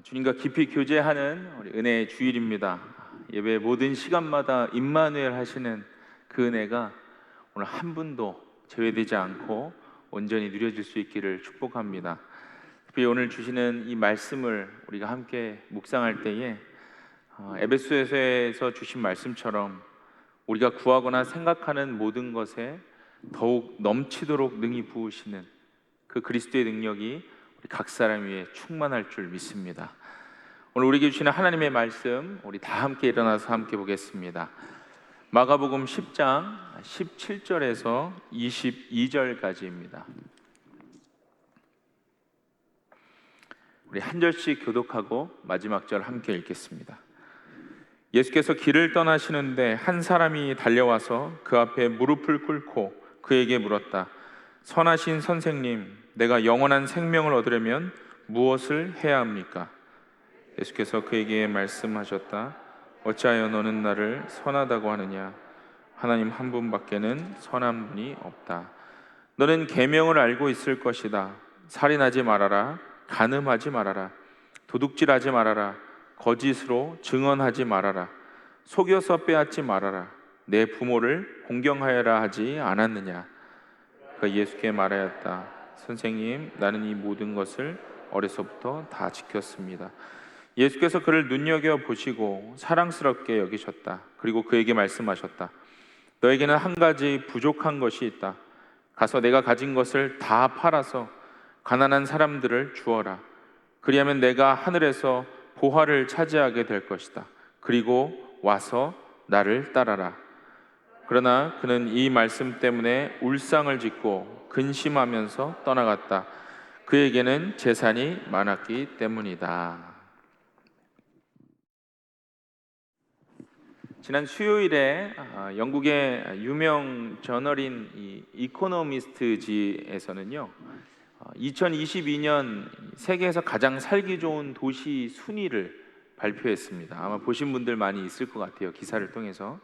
주님과 깊이 교제하는 우리 은혜의 주일입니다. 예배 모든 시간마다 임마누엘 하시는 그 은혜가 오늘 한 분도 제외되지 않고 온전히 누려질 수 있기를 축복합니다. 특히 오늘 주시는 이 말씀을 우리가 함께 묵상할 때에 에베소서에서 주신 말씀처럼 우리가 구하거나 생각하는 모든 것에 더욱 넘치도록 능히 부으시는 그 그리스도의 능력이 우리 각 사람 위에 충만할 줄 믿습니다. 오늘 우리에게 주시는 하나님의 말씀, 우리 다 함께 일어나서 함께 보겠습니다. 마가복음 10장 17절에서 22절까지입니다. 우리 한 절씩 교독하고 마지막 절 함께 읽겠습니다. 예수께서 길을 떠나시는데 한 사람이 달려와서 그 앞에 무릎을 꿇고 그에게 물었다. 선하신 선생님, 내가 영원한 생명을 얻으려면 무엇을 해야 합니까? 예수께서 그에게 말씀하셨다. 어찌하여 너는 나를 선하다고 하느냐? 하나님 한 분밖에는 선한 분이 없다. 너는 계명을 알고 있을 것이다. 살인하지 말아라. 간음하지 말아라. 도둑질하지 말아라. 거짓으로 증언하지 말아라. 속여서 빼앗지 말아라. 내 부모를 공경하여라 하지 않았느냐? 그가 예수께 말하였다. 선생님, 나는 이 모든 것을 어려서부터 다 지켰습니다. 예수께서 그를 눈여겨보시고 사랑스럽게 여기셨다. 그리고 그에게 말씀하셨다. 너에게는 한 가지 부족한 것이 있다. 가서 내가 가진 것을 다 팔아서 가난한 사람들을 주어라. 그리하면 내가 하늘에서 보화를 차지하게 될 것이다. 그리고 와서 나를 따라라. 그러나 그는 이 말씀 때문에 울상을 짓고 근심하면서 떠나갔다. 그에게는 재산이 많았기 때문이다. 지난 수요일에 영국의 유명 저널인 이코노미스트지에서는요 2022년 세계에서 가장 살기 좋은 도시 순위를 발표했습니다. 아마 보신 분들 많이 있을 것 같아요. 기사를 통해서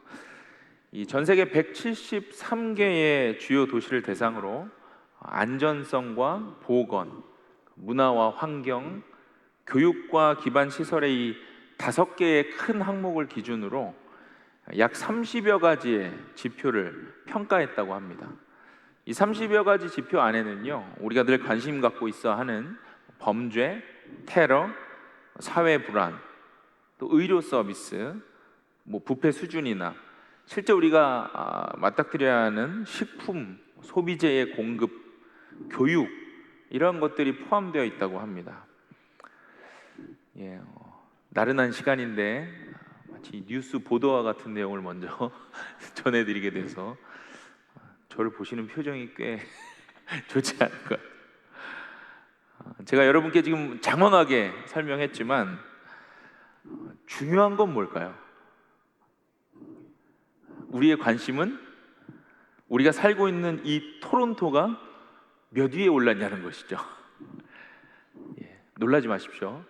이 전 세계 173개의 주요 도시를 대상으로 안전성과 보건, 문화와 환경, 교육과 기반 시설의 이 5개의 큰 항목을 기준으로 약 30여 가지의 지표를 평가했다고 합니다. 이 30여 가지 지표 안에는요 우리가 늘 관심 갖고 있어 하는 범죄, 테러, 사회 불안, 또 의료 서비스, 부패 수준이나 실제 우리가 맞닥뜨려야 하는 식품, 소비재의 공급, 교육 이런 것들이 포함되어 있다고 합니다. 나른한 시간인데 마치 뉴스 보도와 같은 내용을 먼저 전해드리게 돼서 저를 보시는 표정이 꽤 좋지 않은 것 같아요. 제가 여러분께 지금 장황하게 설명했지만 중요한 건 뭘까요? 우리의 관심은 우리가 살고 있는 이 토론토가 몇 위에 올랐냐는 것이죠. 놀라지 마십시오.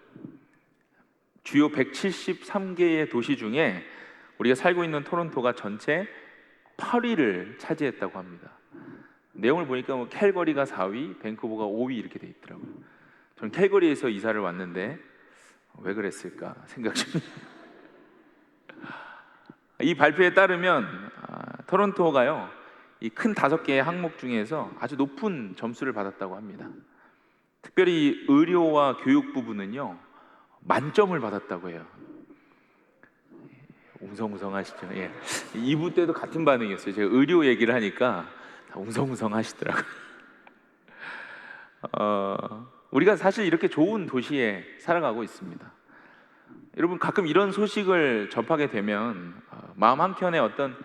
주요 173개의 도시 중에 우리가 살고 있는 토론토가 전체 8위를 차지했다고 합니다. 내용을 보니까 캘거리가 4위, 밴쿠버가 5위 이렇게 돼 있더라고요. 저는 캘거리에서 이사를 왔는데 왜 그랬을까 생각 중이에요. 이 발표에 따르면 토론토가요 이 큰 5개의 항목 중에서 아주 높은 점수를 받았다고 합니다. 특별히 의료와 교육 부분은요 만점을 받았다고 해요. 웅성웅성하시죠? 2부 때도 같은 반응이었어요. 제가 의료 얘기를 하니까 다 웅성웅성하시더라고요. 우리가 사실 이렇게 좋은 도시에 살아가고 있습니다. 여러분 가끔 이런 소식을 접하게 되면 마음 한켠에 어떤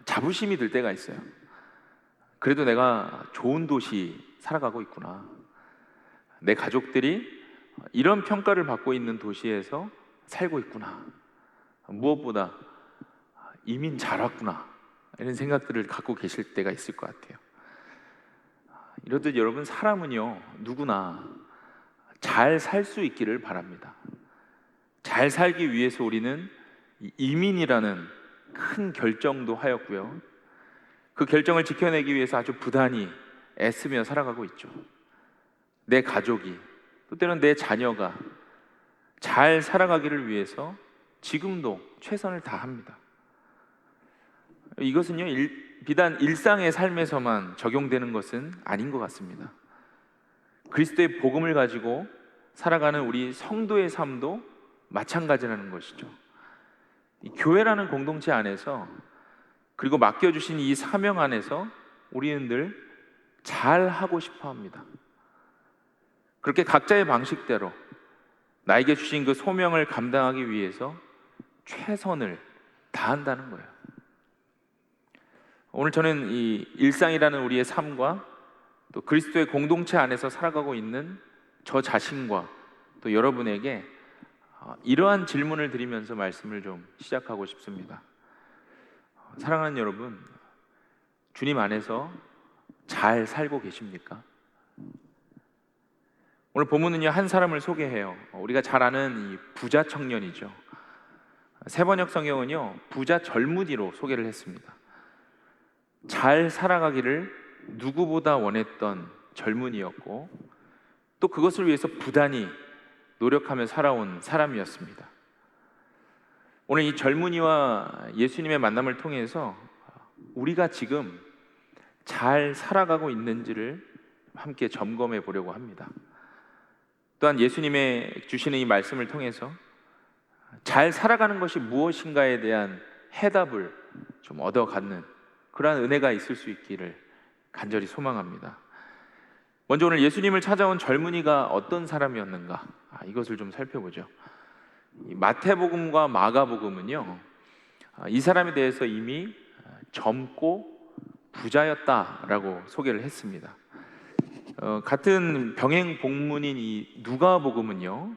자부심이 들 때가 있어요. 그래도 내가 좋은 도시 살아가고 있구나. 내 가족들이 이런 평가를 받고 있는 도시에서 살고 있구나. 무엇보다 이민 잘 왔구나. 이런 생각들을 갖고 계실 때가 있을 것 같아요. 이렇듯 여러분 사람은요 누구나 잘 살 수 있기를 바랍니다. 잘 살기 위해서 우리는 이민이라는 큰 결정도 하였고요. 그 결정을 지켜내기 위해서 아주 부단히 애쓰며 살아가고 있죠. 내 가족이, 또 때로는 내 자녀가 잘 살아가기를 위해서 지금도 최선을 다합니다. 이것은요, 비단 일상의 삶에서만 적용되는 것은 아닌 것 같습니다. 그리스도의 복음을 가지고 살아가는 우리 성도의 삶도 마찬가지라는 것이죠. 이 교회라는 공동체 안에서, 그리고 맡겨주신 이 사명 안에서 우리는 늘 잘 하고 싶어 합니다. 그렇게 각자의 방식대로 나에게 주신 그 소명을 감당하기 위해서 최선을 다한다는 거예요. 오늘 저는 이 일상이라는 우리의 삶과 또 그리스도의 공동체 안에서 살아가고 있는 저 자신과 또 여러분에게 이러한 질문을 드리면서 말씀을 좀 시작하고 싶습니다. 사랑하는 여러분, 주님 안에서 잘 살고 계십니까? 오늘 본문은요, 한 사람을 소개해요. 우리가 잘 아는 이 부자 청년이죠. 세번역 성경은요, 부자 젊은이로 소개를 했습니다. 잘 살아가기를 누구보다 원했던 젊은이였고, 또 그것을 위해서 부단히 노력하며 살아온 사람이었습니다. 오늘 이 젊은이와 예수님의 만남을 통해서 우리가 지금 잘 살아가고 있는지를 함께 점검해 보려고 합니다. 또한 예수님의 주시는 이 말씀을 통해서 잘 살아가는 것이 무엇인가에 대한 해답을 좀 얻어가는 그러한 은혜가 있을 수 있기를 간절히 소망합니다. 먼저 오늘 예수님을 찾아온 젊은이가 어떤 사람이었는가, 이것을 좀 살펴보죠. 마태복음과 마가복음은요, 이 사람에 대해서 이미 젊고 부자였다라고 소개를 했습니다. 같은 병행 복문인 이 누가복음은요,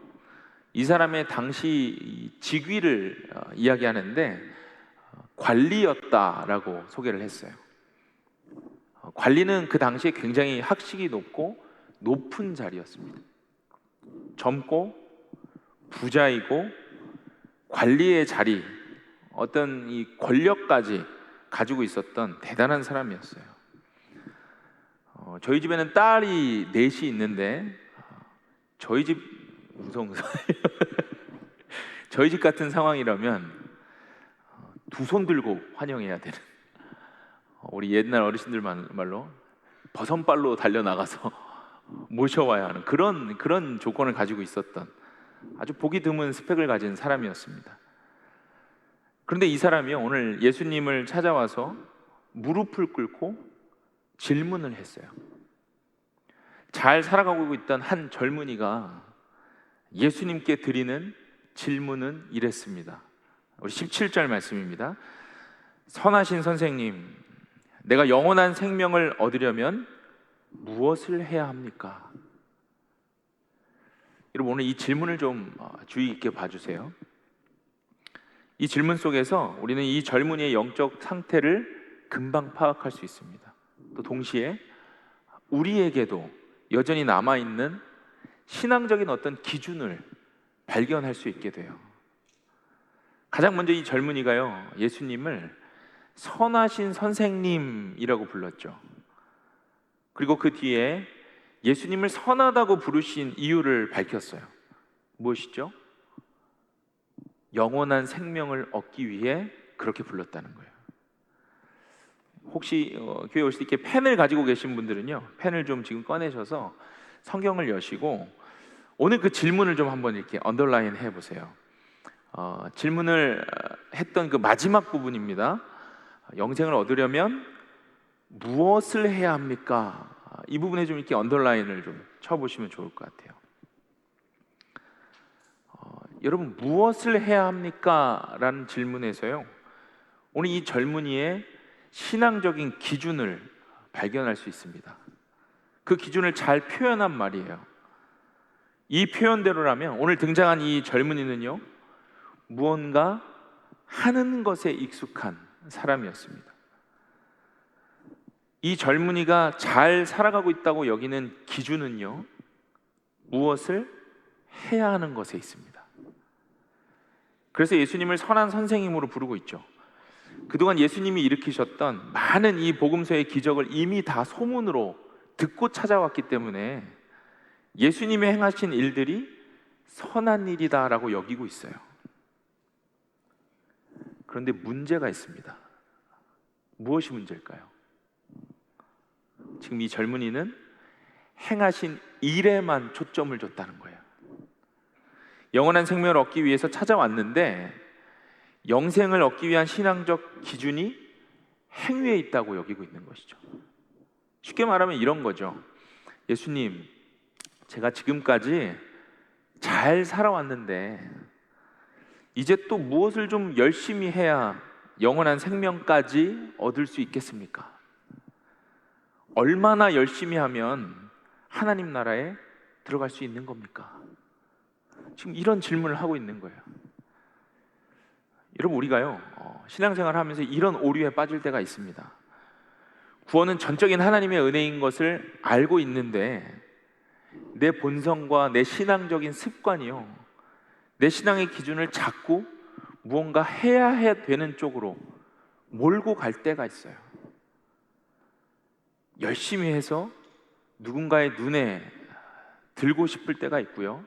이 사람의 당시 직위를 이야기하는데 관리였다라고 소개를 했어요. 관리는 그 당시에 굉장히 학식이 높고 높은 자리였습니다. 젊고 부자이고 관리의 자리, 어떤 이 권력까지 가지고 있었던 대단한 사람이었어요. 저희 집에는 딸이 넷이 있는데 저희 집 저희 집 같은 상황이라면 두 손 들고 환영해야 되는, 우리 옛날 어르신들 말로 버선발로 달려나가서 모셔와야 하는 그런 조건을 가지고 있었던 아주 보기 드문 스펙을 가진 사람이었습니다. 그런데 이 사람이요, 오늘 예수님을 찾아와서 무릎을 꿇고 질문을 했어요. 잘 살아가고 있던 한 젊은이가 예수님께 드리는 질문은 이랬습니다. 우리 17절 말씀입니다. 선하신 선생님, 내가 영원한 생명을 얻으려면 무엇을 해야 합니까? 여러분, 오늘 이 질문을 좀 주의 깊게 봐주세요. 이 질문 속에서 우리는 이 젊은이의 영적 상태를 금방 파악할 수 있습니다. 또 동시에 우리에게도 여전히 남아있는 신앙적인 어떤 기준을 발견할 수 있게 돼요. 가장 먼저 이 젊은이가요, 예수님을 선하신 선생님이라고 불렀죠. 그리고 그 뒤에 예수님을 선하다고 부르신 이유를 밝혔어요. 무엇이죠? 영원한 생명을 얻기 위해 그렇게 불렀다는 거예요. 혹시 교회 오실 때 이렇게 펜을 가지고 계신 분들은요, 펜을 좀 지금 꺼내셔서 성경을 여시고 오늘 그 질문을 좀 한번 이렇게 언더라인 해보세요. 질문을 했던 그 마지막 부분입니다. 영생을 얻으려면 무엇을 해야 합니까? 이 부분에 좀 이렇게 언더라인을 좀 쳐보시면 좋을 것 같아요. 여러분, 무엇을 해야 합니까? 라는 질문에서요, 오늘 이 젊은이의 신앙적인 기준을 발견할 수 있습니다. 그 기준을 잘 표현한 말이에요. 이 표현대로라면 오늘 등장한 이 젊은이는요, 무언가 하는 것에 익숙한 사람이었습니다. 이 젊은이가 잘 살아가고 있다고 여기는 기준은요, 무엇을 해야 하는 것에 있습니다. 그래서 예수님을 선한 선생님으로 부르고 있죠. 그동안 예수님이 일으키셨던 많은 이 복음서의 기적을 이미 다 소문으로 듣고 찾아왔기 때문에 예수님의 행하신 일들이 선한 일이다라고 여기고 있어요. 그런데 문제가 있습니다. 무엇이 문제일까요? 지금 이 젊은이는 행하신 일에만 초점을 줬다는 거예요. 영원한 생명을 얻기 위해서 찾아왔는데 영생을 얻기 위한 신앙적 기준이 행위에 있다고 여기고 있는 것이죠. 쉽게 말하면 이런 거죠. 예수님, 제가 지금까지 잘 살아왔는데 이제 또 무엇을 좀 열심히 해야 영원한 생명까지 얻을 수 있겠습니까? 얼마나 열심히 하면 하나님 나라에 들어갈 수 있는 겁니까? 지금 이런 질문을 하고 있는 거예요. 여러분, 우리가요 신앙생활을 하면서 이런 오류에 빠질 때가 있습니다. 구원은 전적인 하나님의 은혜인 것을 알고 있는데 내 본성과 내 신앙적인 습관이요, 내 신앙의 기준을 자꾸 무언가 해야 되는 쪽으로 몰고 갈 때가 있어요. 열심히 해서 누군가의 눈에 들고 싶을 때가 있고요,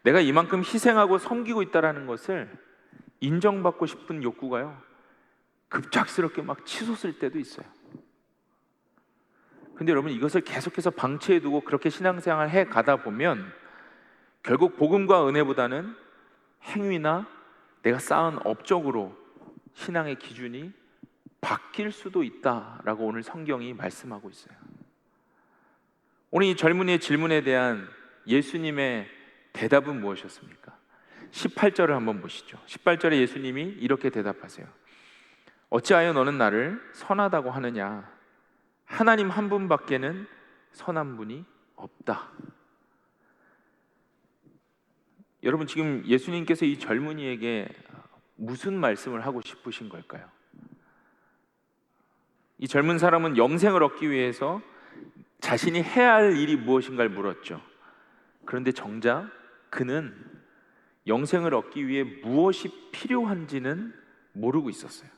내가 이만큼 희생하고 섬기고 있다는 것을 인정받고 싶은 욕구가요 급작스럽게 막 치솟을 때도 있어요. 근데 여러분, 이것을 계속해서 방치해두고 그렇게 신앙생활을 해가다 보면 결국 복음과 은혜보다는 행위나 내가 쌓은 업적으로 신앙의 기준이 바뀔 수도 있다라고 오늘 성경이 말씀하고 있어요. 오늘 이 젊은이의 질문에 대한 예수님의 대답은 무엇이었습니까? 18절을 한번 보시죠. 18절에 예수님이 이렇게 대답하세요. 어찌하여 너는 나를 선하다고 하느냐? 하나님 한 분밖에는 선한 분이 없다. 여러분, 지금 예수님께서 이 젊은이에게 무슨 말씀을 하고 싶으신 걸까요? 이 젊은 사람은 영생을 얻기 위해서 자신이 해야 할 일이 무엇인가를 물었죠. 그런데 정작 그는 영생을 얻기 위해 무엇이 필요한지는 모르고 있었어요.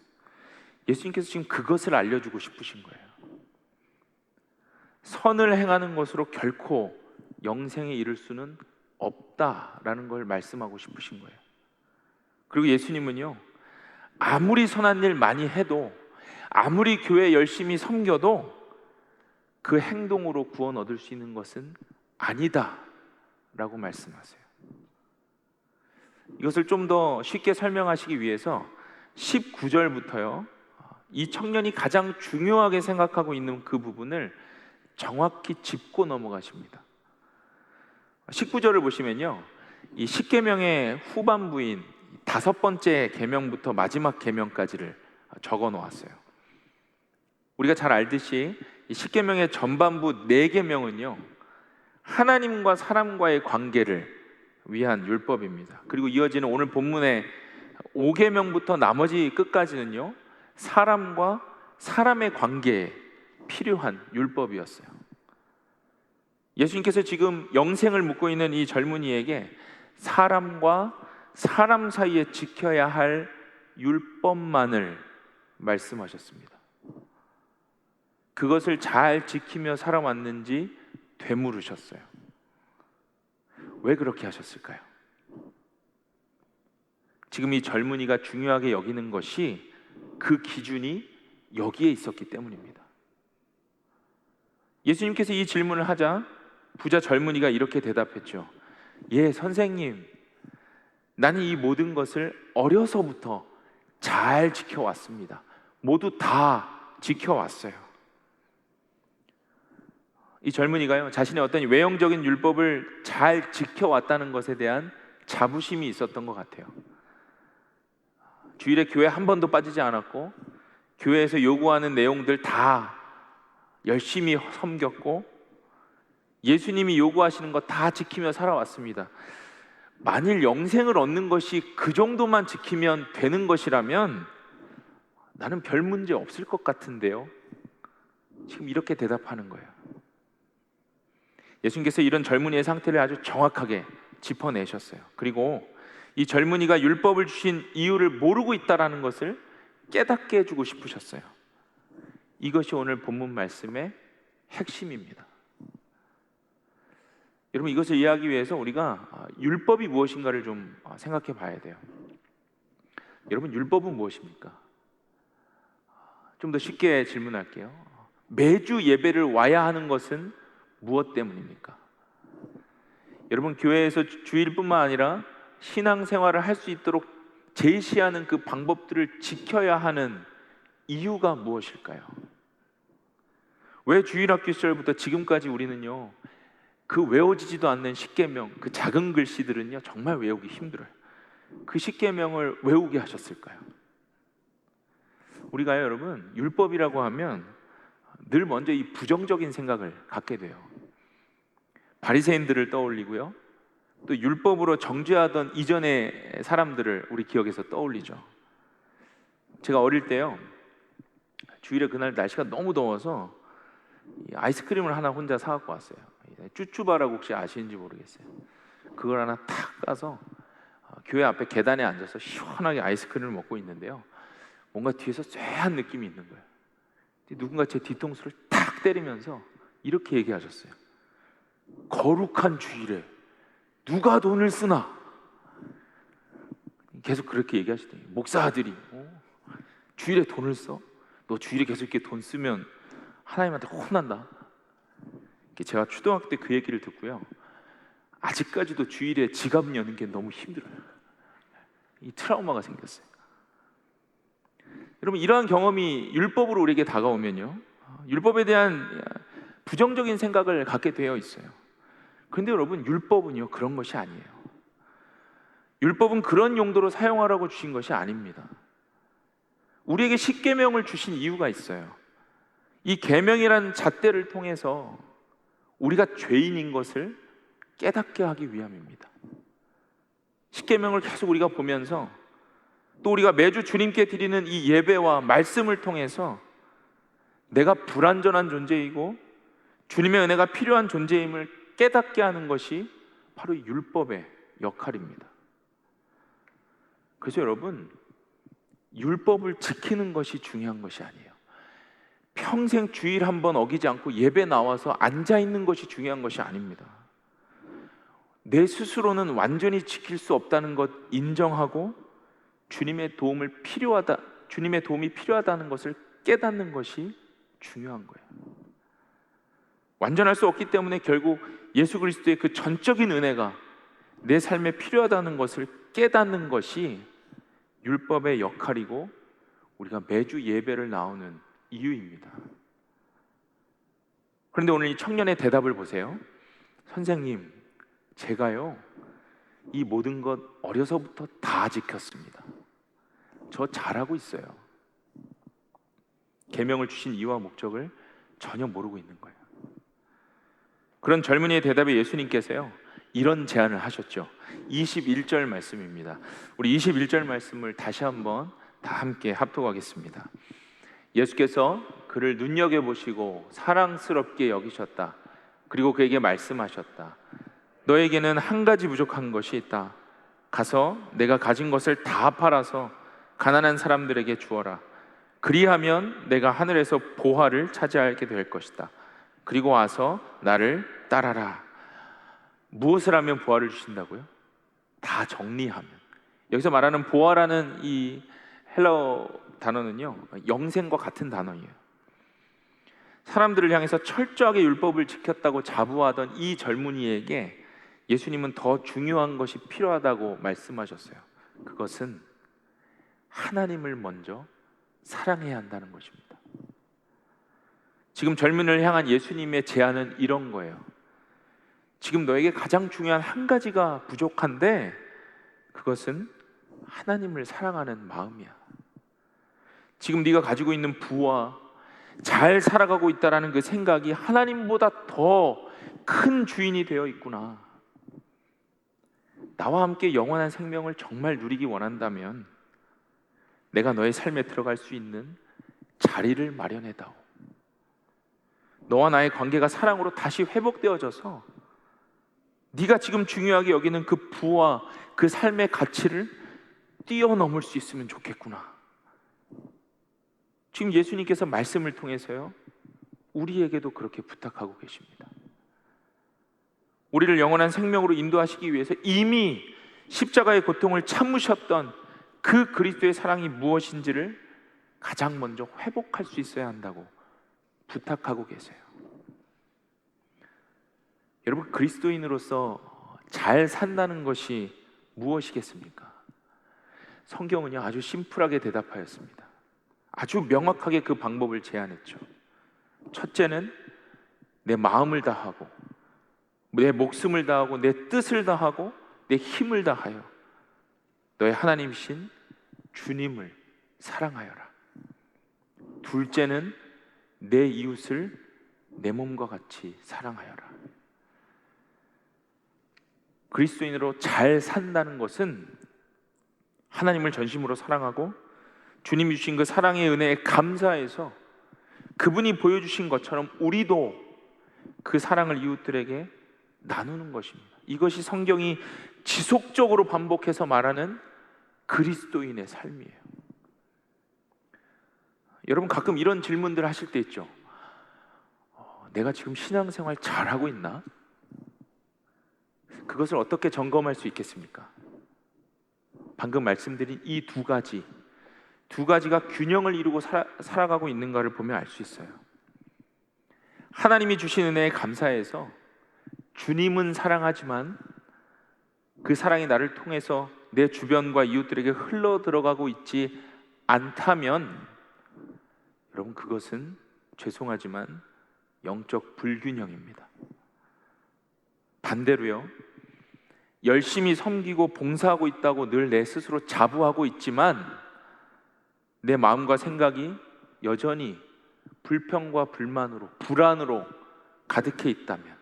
예수님께서 지금 그것을 알려주고 싶으신 거예요. 선을 행하는 것으로 결코 영생에 이를 수는 없다라는 걸 말씀하고 싶으신 거예요. 그리고 예수님은요, 아무리 선한 일 많이 해도, 아무리 교회 열심히 섬겨도 그 행동으로 구원 얻을 수 있는 것은 아니다 라고 말씀하세요. 이것을 좀 더 쉽게 설명하시기 위해서 19절부터요 이 청년이 가장 중요하게 생각하고 있는 그 부분을 정확히 짚고 넘어가십니다. 19절을 보시면요, 이 10계명의 후반부인 5번째 계명부터 마지막 계명까지를 적어 놓았어요. 우리가 잘 알듯이 이 10계명의 전반부 4계명은요 하나님과 사람과의 관계를 위한 율법입니다. 그리고 이어지는 오늘 본문의 5계명부터 나머지 끝까지는요 사람과 사람의 관계에 필요한 율법이었어요. 예수님께서 지금 영생을 묻고 있는 이 젊은이에게 사람과 사람 사이에 지켜야 할 율법만을 말씀하셨습니다. 그것을 잘 지키며 살아왔는지 되물으셨어요. 왜 그렇게 하셨을까요? 지금 이 젊은이가 중요하게 여기는 것이 그 기준이 여기에 있었기 때문입니다. 예수님께서 이 질문을 하자 부자 젊은이가 이렇게 대답했죠. 예, 선생님, 나는 이 모든 것을 어려서부터 잘 지켜왔습니다. 모두 다 지켜왔어요. 이 젊은이가요 자신의 어떤 외형적인 율법을 잘 지켜왔다는 것에 대한 자부심이 있었던 것 같아요. 주일에 교회 한 번도 빠지지 않았고 교회에서 요구하는 내용들 다 열심히 섬겼고 예수님이 요구하시는 거 다 지키며 살아왔습니다. 만일 영생을 얻는 것이 그 정도만 지키면 되는 것이라면 나는 별 문제 없을 것 같은데요. 지금 이렇게 대답하는 거예요. 예수님께서 이런 젊은이의 상태를 아주 정확하게 짚어내셨어요. 그리고 이 젊은이가 율법을 주신 이유를 모르고 있다는 것을 깨닫게 해주고 싶으셨어요. 이것이 오늘 본문 말씀의 핵심입니다. 여러분, 이것을 이해하기 위해서 우리가 율법이 무엇인가를 좀 생각해 봐야 돼요. 여러분, 율법은 무엇입니까? 좀 더 쉽게 질문할게요. 매주 예배를 와야 하는 것은 무엇 때문입니까? 여러분, 교회에서 주일뿐만 아니라 신앙생활을 할 수 있도록 제시하는 그 방법들을 지켜야 하는 이유가 무엇일까요? 왜 주일학교 시절부터 지금까지 우리는요, 그 외워지지도 않는 십계명, 그 작은 글씨들은요 정말 외우기 힘들어요. 그 십계명을 외우게 하셨을까요? 우리가요, 여러분, 율법이라고 하면 늘 먼저 이 부정적인 생각을 갖게 돼요. 바리새인들을 떠올리고요, 또 율법으로 정죄하던 이전의 사람들을 우리 기억에서 떠올리죠. 제가 어릴 때요, 주일에 그날 날씨가 너무 더워서 아이스크림을 하나 혼자 사갖고 왔어요. 쭈쭈바라고 혹시 아시는지 모르겠어요. 그걸 하나 탁 까서 교회 앞에 계단에 앉아서 시원하게 아이스크림을 먹고 있는데요, 뭔가 뒤에서 쎄한 느낌이 있는 거예요. 누군가 제 뒤통수를 탁 때리면서 이렇게 얘기하셨어요. 거룩한 주일에 누가 돈을 쓰나? 계속 그렇게 얘기하시더니, 목사들이 주일에 돈을 써? 너 주일에 계속 이렇게 돈 쓰면 하나님한테 혼난다. 제가 초등학교 때 그 얘기를 듣고요, 아직까지도 주일에 지갑 여는 게 너무 힘들어요. 이 트라우마가 생겼어요. 여러분, 이러한 경험이 율법으로 우리에게 다가오면요, 율법에 대한 부정적인 생각을 갖게 되어 있어요. 그런데 여러분, 율법은요 그런 것이 아니에요. 율법은 그런 용도로 사용하라고 주신 것이 아닙니다. 우리에게 십계명을 주신 이유가 있어요. 이 계명이라는 잣대를 통해서 우리가 죄인인 것을 깨닫게 하기 위함입니다. 십계명을 계속 우리가 보면서, 또 우리가 매주 주님께 드리는 이 예배와 말씀을 통해서 내가 불완전한 존재이고 주님의 은혜가 필요한 존재임을 깨닫게 하는 것이 바로 율법의 역할입니다. 그래서 여러분, 율법을 지키는 것이 중요한 것이 아니에요. 평생 주일 한번 어기지 않고 예배 나와서 앉아 있는 것이 중요한 것이 아닙니다. 내 스스로는 완전히 지킬 수 없다는 것 인정하고 주님의 도움이 필요하다는 것을 깨닫는 것이 중요한 거예요. 완전할 수 없기 때문에 결국 예수 그리스도의 그 전적인 은혜가 내 삶에 필요하다는 것을 깨닫는 것이 율법의 역할이고 우리가 매주 예배를 나오는 이유입니다. 그런데 오늘 이 청년의 대답을 보세요. 선생님, 제가요 이 모든 것 어려서부터 다 지켰습니다. 저 잘하고 있어요. 계명을 주신 이유와 목적을 전혀 모르고 있는 거예요. 그런 젊은이의 대답에 예수님께서요 이런 제안을 하셨죠. 21절 말씀입니다. 우리 21절 말씀을 다시 한번 다 함께 합독하겠습니다. 예수께서 그를 눈여겨보시고 사랑스럽게 여기셨다. 그리고 그에게 말씀하셨다. 너에게는 한 가지 부족한 것이 있다. 가서 내가 가진 것을 다 팔아서 가난한 사람들에게 주어라. 그리하면 내가 하늘에서 보화를 차지하게 될 것이다. 그리고 와서 나를 따라라. 무엇을 하면 보화를 주신다고요? 다 정리하면. 여기서 말하는 보화라는 이 헬라어 단어는요 영생과 같은 단어예요. 사람들을 향해서 철저하게 율법을 지켰다고 자부하던 이 젊은이에게 예수님은 더 중요한 것이 필요하다고 말씀하셨어요. 그것은 하나님을 먼저 사랑해야 한다는 것입니다. 지금 젊은이를 향한 예수님의 제안은 이런 거예요. 지금 너에게 가장 중요한 한 가지가 부족한데 그것은 하나님을 사랑하는 마음이야. 지금 네가 가지고 있는 부와 잘 살아가고 있다라는 그 생각이 하나님보다 더 큰 주인이 되어 있구나. 나와 함께 영원한 생명을 정말 누리기 원한다면 내가 너의 삶에 들어갈 수 있는 자리를 마련해다오. 너와 나의 관계가 사랑으로 다시 회복되어져서 네가 지금 중요하게 여기는 그 부와 그 삶의 가치를 뛰어넘을 수 있으면 좋겠구나. 지금 예수님께서 말씀을 통해서요 우리에게도 그렇게 부탁하고 계십니다. 우리를 영원한 생명으로 인도하시기 위해서 이미 십자가의 고통을 참으셨던 그 그리스도의 사랑이 무엇인지를 가장 먼저 회복할 수 있어야 한다고 부탁하고 계세요. 여러분, 그리스도인으로서 잘 산다는 것이 무엇이겠습니까? 성경은요, 아주 심플하게 대답하였습니다. 아주 명확하게 그 방법을 제안했죠. 첫째는 내 마음을 다하고, 내 목숨을 다하고, 내 뜻을 다하고, 내 힘을 다하여 너의 하나님이신 주님을 사랑하여라. 둘째는 내 이웃을 내 몸과 같이 사랑하여라. 그리스도인으로 잘 산다는 것은 하나님을 전심으로 사랑하고 주님이 주신 그 사랑의 은혜에 감사해서 그분이 보여주신 것처럼 우리도 그 사랑을 이웃들에게 나누는 것입니다. 이것이 성경이 지속적으로 반복해서 말하는 그리스도인의 삶이에요. 여러분, 가끔 이런 질문들 하실 때 있죠. 내가 지금 신앙생활 잘하고 있나? 그것을 어떻게 점검할 수 있겠습니까? 방금 말씀드린 이 두 가지가 균형을 이루고 살아가고 있는가를 보면 알 수 있어요. 하나님이 주신 은혜에 감사해서 주님은 사랑하지만 그 사랑이 나를 통해서 내 주변과 이웃들에게 흘러 들어가고 있지 않다면, 여러분, 그것은 죄송하지만 영적 불균형입니다. 반대로요, 열심히 섬기고 봉사하고 있다고 늘 내 스스로 자부하고 있지만 내 마음과 생각이 여전히 불평과 불만으로, 불안으로 가득해 있다면,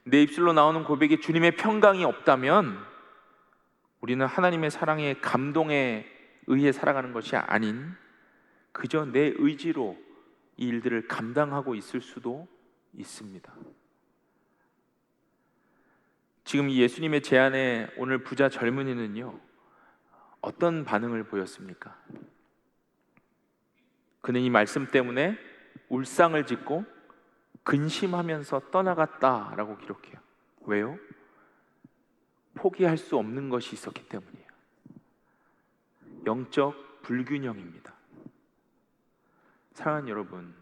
내 입술로 나오는 고백이 주님의 평강이 없다면, 우리는 하나님의 사랑의 감동에 의해 살아가는 것이 아닌 그저 내 의지로 이 일들을 감당하고 있을 수도 있습니다. 지금 이 예수님의 제안에 오늘 부자 젊은이는요, 어떤 반응을 보였습니까? 그는 이 말씀 때문에 울상을 짓고 근심하면서 떠나갔다라고 기록해요. 왜요? 포기할 수 없는 것이 있었기 때문이에요. 영적 불균형입니다. 사랑하는 여러분,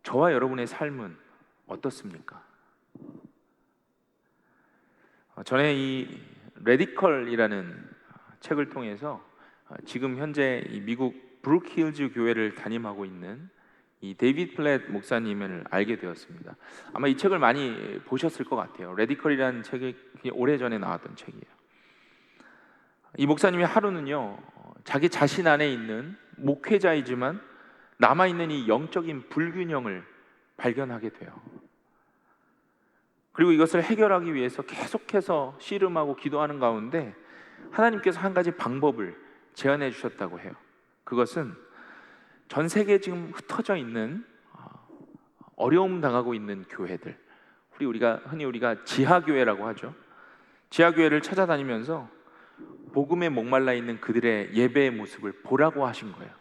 저와 여러분의 삶은 어떻습니까? 전에 이 레디컬이라는 책을 통해서 지금 현재 이 미국 브룩힐즈 교회를 담임하고 있는 이 데이비드 플랫 목사님을 알게 되었습니다. 아마 이 책을 많이 보셨을 것 같아요. 레디컬이라는 책이 오래전에 나왔던 책이에요. 이 목사님이 하루는요, 자기 자신 안에 있는 목회자이지만 남아있는 이 영적인 불균형을 발견하게 돼요. 그리고 이것을 해결하기 위해서 계속해서 씨름하고 기도하는 가운데 하나님께서 한 가지 방법을 제안해 주셨다고 해요. 그것은 전 세계에 지금 흩어져 있는 어려움 당하고 있는 교회들, 흔히 우리가 지하교회라고 하죠. 지하교회를 찾아다니면서 복음에 목말라 있는 그들의 예배의 모습을 보라고 하신 거예요.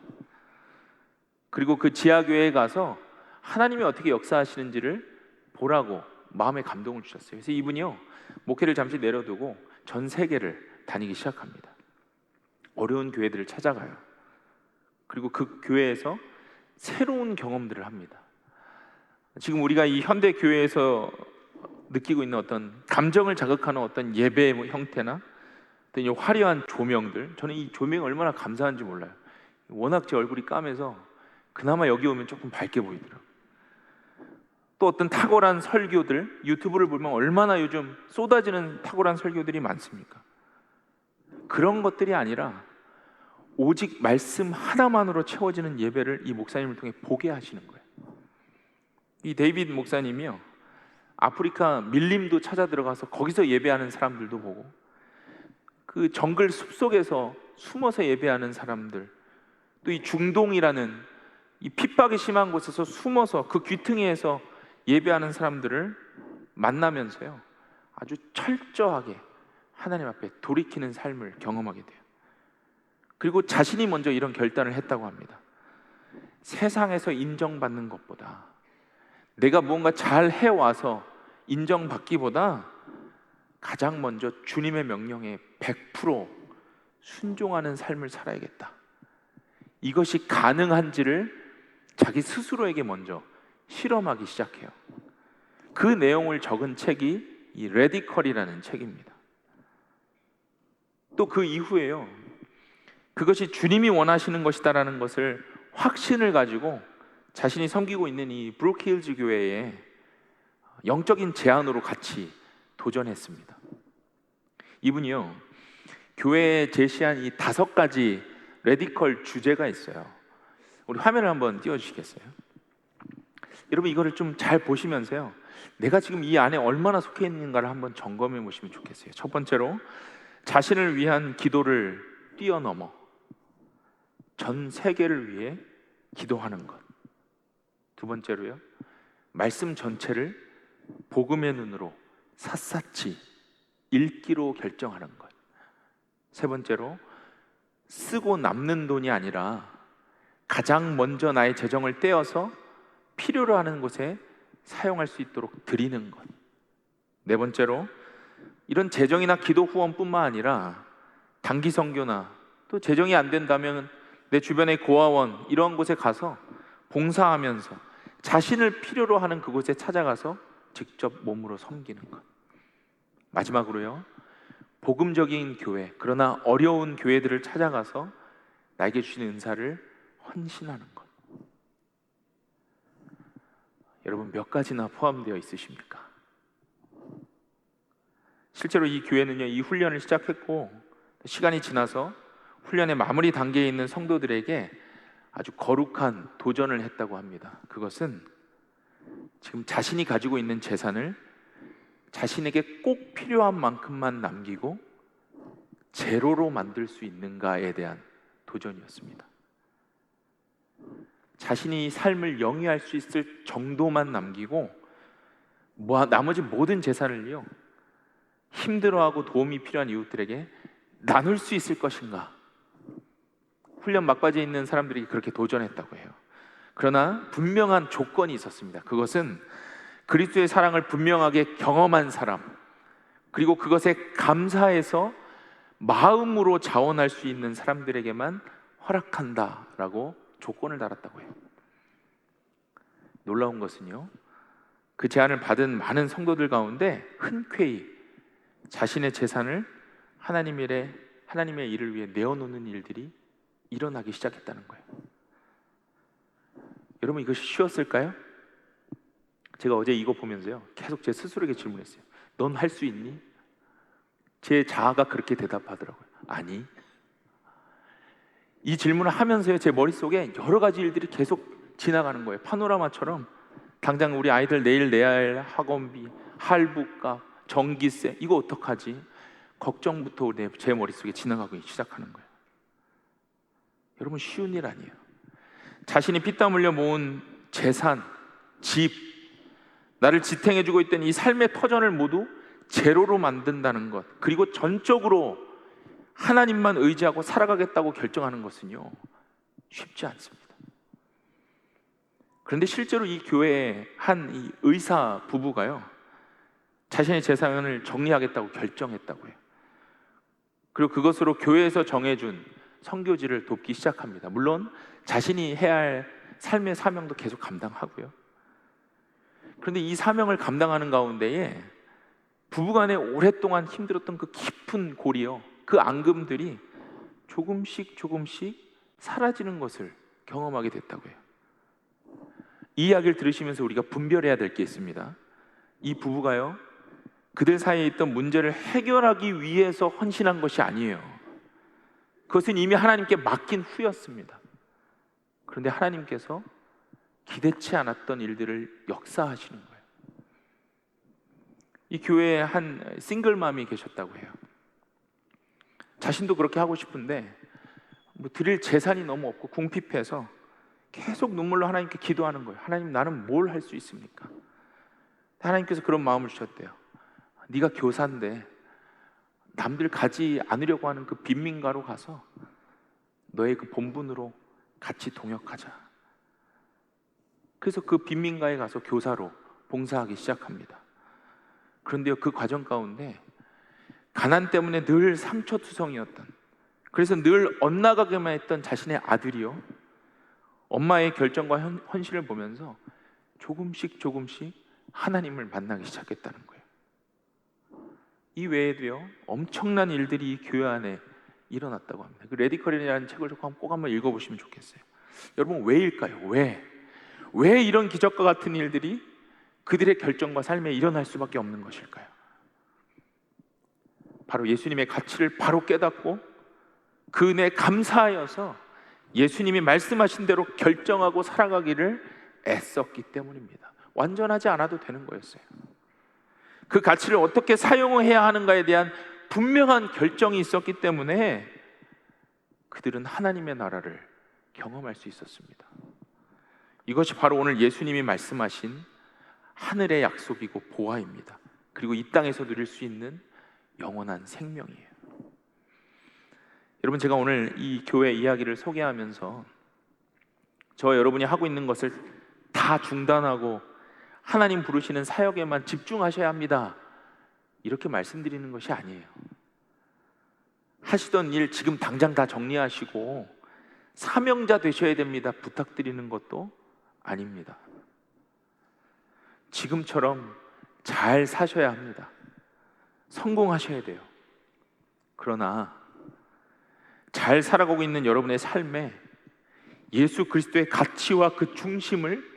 그리고 그 지하교회에 가서 하나님이 어떻게 역사하시는지를 보라고 마음에 감동을 주셨어요. 그래서 이분이요, 목회를 잠시 내려두고 전 세계를 다니기 시작합니다. 어려운 교회들을 찾아가요. 그리고 그 교회에서 새로운 경험들을 합니다. 지금 우리가 이 현대 교회에서 느끼고 있는 어떤 감정을 자극하는 어떤 예배의 형태나 어떤 이 화려한 조명들, 저는 이 조명이 얼마나 감사한지 몰라요. 워낙 제 얼굴이 까매서 그나마 여기 오면 조금 밝게 보이더라고요. 또 어떤 탁월한 설교들, 유튜브를 보면 얼마나 요즘 쏟아지는 탁월한 설교들이 많습니까? 그런 것들이 아니라 오직 말씀 하나만으로 채워지는 예배를 이 목사님을 통해 보게 하시는 거예요. 이 데이비드 목사님이요, 아프리카 밀림도 찾아 들어가서 거기서 예배하는 사람들도 보고, 그 정글 숲속에서 숨어서 예배하는 사람들, 또 이 중동이라는 이 핍박이 심한 곳에서 숨어서 그 귀퉁이에서 예배하는 사람들을 만나면서요, 아주 철저하게 하나님 앞에 돌이키는 삶을 경험하게 돼요. 그리고 자신이 먼저 이런 결단을 했다고 합니다. 세상에서 인정받는 것보다 내가 무언가 잘 해와서 인정받기보다 가장 먼저 주님의 명령에 100% 순종하는 삶을 살아야겠다. 이것이 가능한지를 자기 스스로에게 먼저 실험하기 시작해요. 그 내용을 적은 책이 이 레디컬이라는 책입니다. 또 그 이후에요, 그것이 주님이 원하시는 것이다라는 것을 확신을 가지고 자신이 섬기고 있는 이 브루크힐즈 교회에 영적인 제안으로 같이 도전했습니다. 이분이요, 교회에 제시한 이 5가지 레디컬 주제가 있어요. 우리 화면을 한번 띄워주시겠어요? 여러분, 이거를 좀 잘 보시면서요, 내가 지금 이 안에 얼마나 속해 있는가를 한번 점검해 보시면 좋겠어요. 첫 번째로, 자신을 위한 기도를 뛰어넘어 전 세계를 위해 기도하는 것. 두 번째로요, 말씀 전체를 복음의 눈으로 샅샅이 읽기로 결정하는 것. 세 번째로, 쓰고 남는 돈이 아니라 가장 먼저 나의 재정을 떼어서 필요로 하는 곳에 사용할 수 있도록 드리는 것. 네 번째로, 이런 재정이나 기도 후원뿐만 아니라 단기 선교나 또 재정이 안 된다면 내 주변의 고아원 이런 곳에 가서 봉사하면서 자신을 필요로 하는 그곳에 찾아가서 직접 몸으로 섬기는 것. 마지막으로요, 복음적인 교회, 그러나 어려운 교회들을 찾아가서 나에게 주신 은사를 헌신하는 것. 여러분, 몇 가지나 포함되어 있으십니까? 실제로 이 교회는요, 이 훈련을 시작했고 시간이 지나서 훈련의 마무리 단계에 있는 성도들에게 아주 거룩한 도전을 했다고 합니다. 그것은 지금 자신이 가지고 있는 재산을 자신에게 꼭 필요한 만큼만 남기고 제로로 만들 수 있는가에 대한 도전이었습니다. 자신이 삶을 영위할 수 있을 정도만 남기고 나머지 모든 재산을요, 힘들어하고 도움이 필요한 이웃들에게 나눌 수 있을 것인가. 훈련 막바지에 있는 사람들이 그렇게 도전했다고 해요. 그러나 분명한 조건이 있었습니다. 그것은 그리스도의 사랑을 분명하게 경험한 사람, 그리고 그것에 감사해서 마음으로 자원할 수 있는 사람들에게만 허락한다라고 조건을 달았다고 해요. 놀라운 것은요, 그 제안을 받은 많은 성도들 가운데 흔쾌히 자신의 재산을 하나님의 일을 위해 내어놓는 일들이 일어나기 시작했다는 거예요. 여러분, 이것이 쉬웠을까요? 제가 어제 이거 보면서요, 계속 제 스스로에게 질문했어요. 넌 할 수 있니? 제 자아가 그렇게 대답하더라고요. 아니. 이 질문을 하면서요, 제 머릿속에 여러 가지 일들이 계속 지나가는 거예요. 파노라마처럼 당장 우리 아이들 내일 내야 할 학원비, 할부값, 전기세, 이거 어떡하지? 걱정부터 제 머릿속에 지나가기 시작하는 거예요. 여러분, 쉬운 일 아니에요. 자신이 피땀 흘려 모은 재산, 집, 나를 지탱해주고 있던 이 삶의 터전을 모두 제로로 만든다는 것, 그리고 전적으로 하나님만 의지하고 살아가겠다고 결정하는 것은요, 쉽지 않습니다. 그런데 실제로 이 교회의 한 이 의사 부부가요, 자신의 재산을 정리하겠다고 결정했다고 해요. 그리고 그것으로 교회에서 정해준 선교지를 돕기 시작합니다. 물론 자신이 해야 할 삶의 사명도 계속 감당하고요. 그런데 이 사명을 감당하는 가운데에 부부간에 오랫동안 힘들었던 그 깊은 골이요, 그 앙금들이 조금씩 사라지는 것을 경험하게 됐다고 해요. 이 이야기를 들으시면서 우리가 분별해야 될 게 있습니다. 이 부부가요, 그들 사이에 있던 문제를 해결하기 위해서 헌신한 것이 아니에요. 그것은 이미 하나님께 맡긴 후였습니다. 그런데 하나님께서 기대치 않았던 일들을 역사하시는 거예요. 이 교회에 한 싱글맘이 계셨다고 해요. 자신도 그렇게 하고 싶은데 드릴 재산이 너무 없고 궁핍해서 계속 눈물로 하나님께 기도하는 거예요. 하나님, 나는 뭘 할 수 있습니까? 하나님께서 그런 마음을 주셨대요. 네가 교사인데 남들 가지 않으려고 하는 그 빈민가로 가서 너의 그 본분으로 같이 동역하자. 그래서 그 빈민가에 가서 교사로 봉사하기 시작합니다. 그런데요, 그 과정 가운데 가난 때문에 늘 상처투성이었던, 그래서 늘 엇나가게만 했던 자신의 아들이요, 엄마의 결정과 헌신을 보면서 조금씩 하나님을 만나기 시작했다는 거예요. 이 외에도요, 엄청난 일들이 이 교회 안에 일어났다고 합니다. 그 레디컬이라는 책을 꼭 한번 읽어보시면 좋겠어요. 여러분, 왜일까요? 왜 이런 기적과 같은 일들이 그들의 결정과 삶에 일어날 수밖에 없는 것일까요? 바로 예수님의 가치를 바로 깨닫고 그 은혜에 감사하여서 예수님이 말씀하신 대로 결정하고 살아가기를 애썼기 때문입니다. 완전하지 않아도 되는 거였어요. 그 가치를 어떻게 사용해야 하는가에 대한 분명한 결정이 있었기 때문에 그들은 하나님의 나라를 경험할 수 있었습니다. 이것이 바로 오늘 예수님이 말씀하신 하늘의 약속이고 보화입니다. 그리고 이 땅에서 누릴 수 있는 영원한 생명이에요. 여러분, 제가 오늘 이 교회 이야기를 소개하면서 저와 여러분이 하고 있는 것을 다 중단하고 하나님 부르시는 사역에만 집중하셔야 합니다, 이렇게 말씀드리는 것이 아니에요. 하시던 일 지금 당장 다 정리하시고 사명자 되셔야 됩니다, 부탁드리는 것도 아닙니다. 지금처럼 잘 사셔야 합니다. 성공하셔야 돼요. 그러나 잘 살아가고 있는 여러분의 삶에 예수 그리스도의 가치와 그 중심을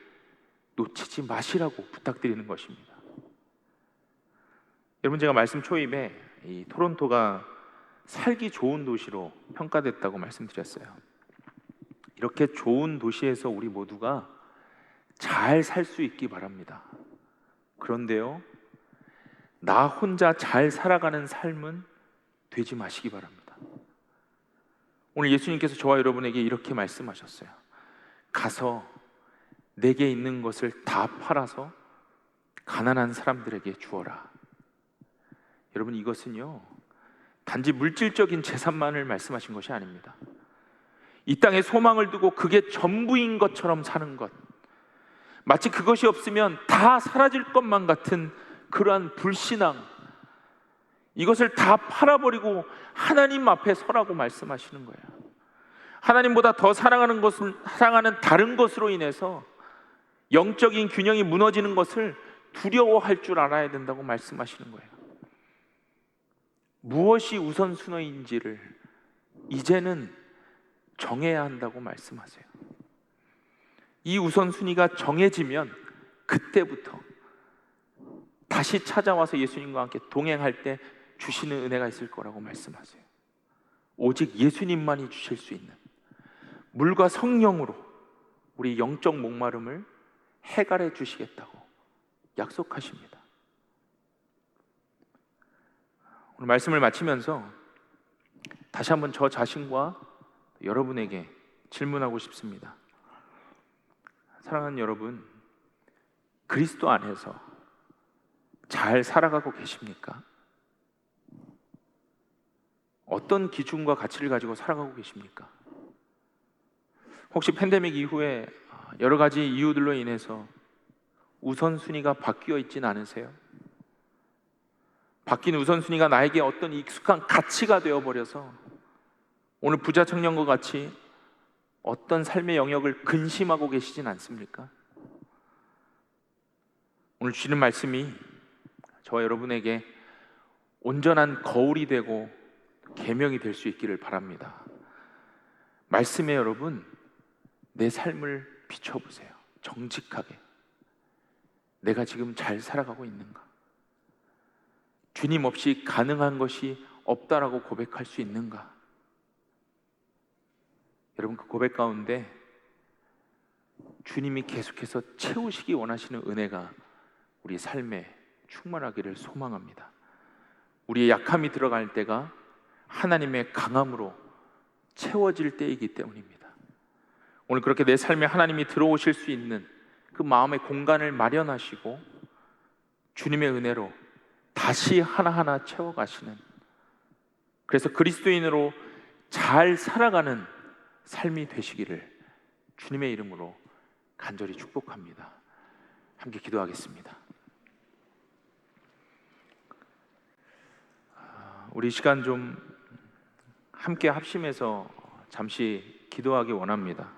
놓치지 마시라고 부탁드리는 것입니다. 여러분, 제가 말씀 초입에 이 토론토가 살기 좋은 도시로 평가됐다고 말씀드렸어요. 이렇게 좋은 도시에서 우리 모두가 잘 살 수 있기 바랍니다. 그런데요, 나 혼자 잘 살아가는 삶은 되지 마시기 바랍니다. 오늘 예수님께서 저와 여러분에게 이렇게 말씀하셨어요. 가서 내게 있는 것을 다 팔아서 가난한 사람들에게 주어라. 여러분, 이것은요, 단지 물질적인 재산만을 말씀하신 것이 아닙니다. 이 땅에 소망을 두고 그게 전부인 것처럼 사는 것, 마치 그것이 없으면 다 사라질 것만 같은 그러한 불신앙, 이것을 다 팔아버리고 하나님 앞에 서라고 말씀하시는 거예요. 하나님보다 더 사랑하는 다른 것으로 인해서 영적인 균형이 무너지는 것을 두려워할 줄 알아야 된다고 말씀하시는 거예요. 무엇이 우선순위인지를 이제는 정해야 한다고 말씀하세요. 이 우선순위가 정해지면 그때부터 다시 찾아와서 예수님과 함께 동행할 때 주시는 은혜가 있을 거라고 말씀하세요. 오직 예수님만이 주실 수 있는 물과 성령으로 우리 영적 목마름을 해결해 주시겠다고 약속하십니다. 오늘 말씀을 마치면서 다시 한번 저 자신과 여러분에게 질문하고 싶습니다. 사랑하는 여러분, 그리스도 안에서 잘 살아가고 계십니까? 어떤 기준과 가치를 가지고 살아가고 계십니까? 혹시 팬데믹 이후에 여러 가지 이유들로 인해서 우선순위가 바뀌어 있진 않으세요? 바뀐 우선순위가 나에게 어떤 익숙한 가치가 되어버려서 오늘 부자 청년과 같이 어떤 삶의 영역을 근심하고 계시진 않습니까? 오늘 주시는 말씀이 저와 여러분에게 온전한 거울이 되고 계명이 될 수 있기를 바랍니다. 말씀에 여러분, 내 삶을 비춰보세요. 정직하게 내가 지금 잘 살아가고 있는가? 주님 없이 가능한 것이 없다라고 고백할 수 있는가? 여러분, 그 고백 가운데 주님이 계속해서 채우시기 원하시는 은혜가 우리 삶에 충만하기를 소망합니다. 우리의 약함이 들어갈 때가 하나님의 강함으로 채워질 때이기 때문입니다. 오늘 그렇게 내 삶에 하나님이 들어오실 수 있는 그 마음의 공간을 마련하시고 주님의 은혜로 다시 하나하나 채워가시는, 그래서 그리스도인으로 잘 살아가는 삶이 되시기를 주님의 이름으로 간절히 축복합니다. 함께 기도하겠습니다. 우리 시간 좀 함께 합심해서 잠시 기도하기 원합니다.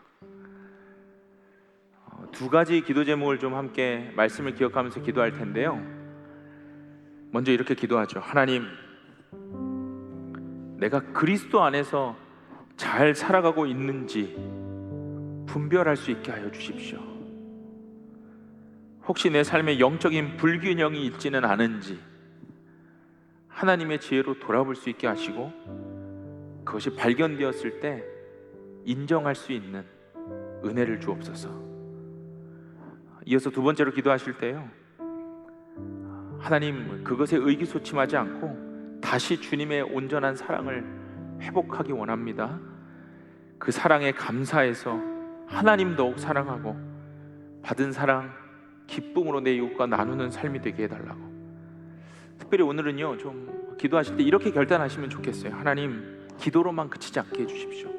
두 가지 기도 제목을 좀 함께 말씀을 기억하면서 기도할 텐데요. 먼저 이렇게 기도하죠. 하나님, 내가 그리스도 안에서 잘 살아가고 있는지 분별할 수 있게 하여 주십시오. 혹시 내 삶에 영적인 불균형이 있지는 않은지 하나님의 지혜로 돌아볼 수 있게 하시고, 그것이 발견되었을 때 인정할 수 있는 은혜를 주옵소서. 이어서 두 번째로 기도하실 때요, 하나님, 그것에 의기소침하지 않고 다시 주님의 온전한 사랑을 회복하기 원합니다. 그 사랑에 감사해서 하나님 더욱 사랑하고 받은 사랑 기쁨으로 내 이웃과 나누는 삶이 되게 해달라고. 특별히 오늘은요, 좀 기도하실 때 이렇게 결단하시면 좋겠어요. 하나님, 기도로만 그치지 않게 해주십시오.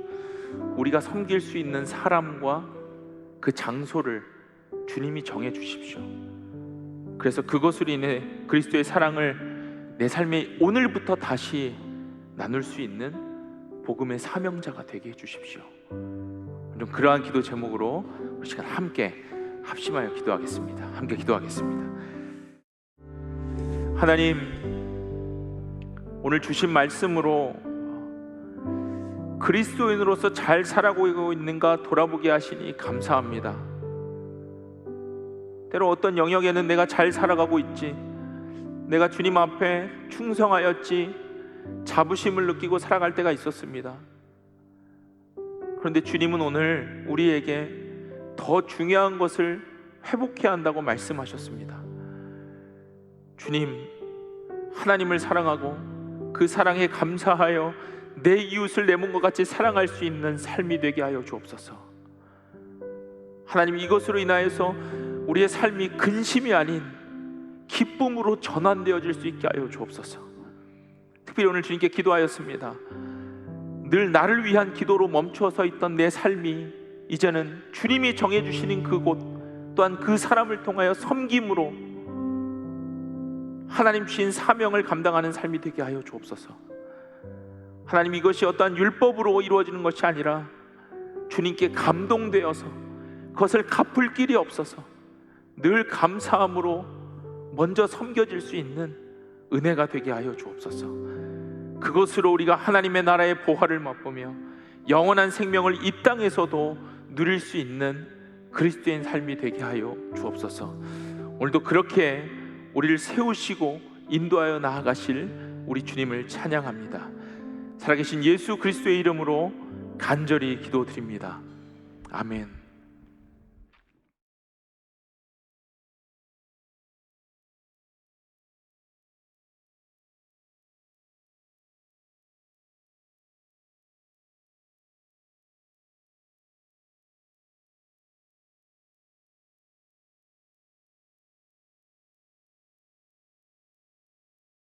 우리가 섬길 수 있는 사람과 그 장소를 주님이 정해 주십시오. 그래서 그것으로 인해 그리스도의 사랑을 내 삶에 오늘부터 다시 나눌 수 있는 복음의 사명자가 되게 해주십시오. 좀 그러한 기도 제목으로 우리 시간 함께 합심하여 기도하겠습니다. 함께 기도하겠습니다. 하나님, 오늘 주신 말씀으로 그리스도인으로서 잘 살아가고 있는가 돌아보게 하시니 감사합니다. 때로 어떤 영역에는 내가 잘 살아가고 있지, 내가 주님 앞에 충성하였지, 자부심을 느끼고 살아갈 때가 있었습니다. 그런데 주님은 오늘 우리에게 더 중요한 것을 회복해야 한다고 말씀하셨습니다. 주님, 하나님을 사랑하고 그 사랑에 감사하여 내 이웃을 내 몸과 같이 사랑할 수 있는 삶이 되게 하여 주옵소서. 하나님, 이것으로 인하여서 우리의 삶이 근심이 아닌 기쁨으로 전환되어질 수 있게 하여 주옵소서. 특별히 오늘 주님께 기도하였습니다. 늘 나를 위한 기도로 멈춰서 있던 내 삶이 이제는 주님이 정해주시는 그곳, 또한 그 사람을 통하여 섬김으로 하나님 주신 사명을 감당하는 삶이 되게 하여 주옵소서. 하나님, 이것이 어떠한 율법으로 이루어지는 것이 아니라 주님께 감동되어서 그것을 갚을 길이 없어서 늘 감사함으로 먼저 섬겨질 수 있는 은혜가 되게 하여 주옵소서. 그것으로 우리가 하나님의 나라의 보화를 맛보며 영원한 생명을 이 땅에서도 누릴 수 있는 그리스도인 삶이 되게 하여 주옵소서. 오늘도 그렇게 우리를 세우시고 인도하여 나아가실 우리 주님을 찬양합니다. 살아계신 예수 그리스도의 이름으로 간절히 기도드립니다. 아멘.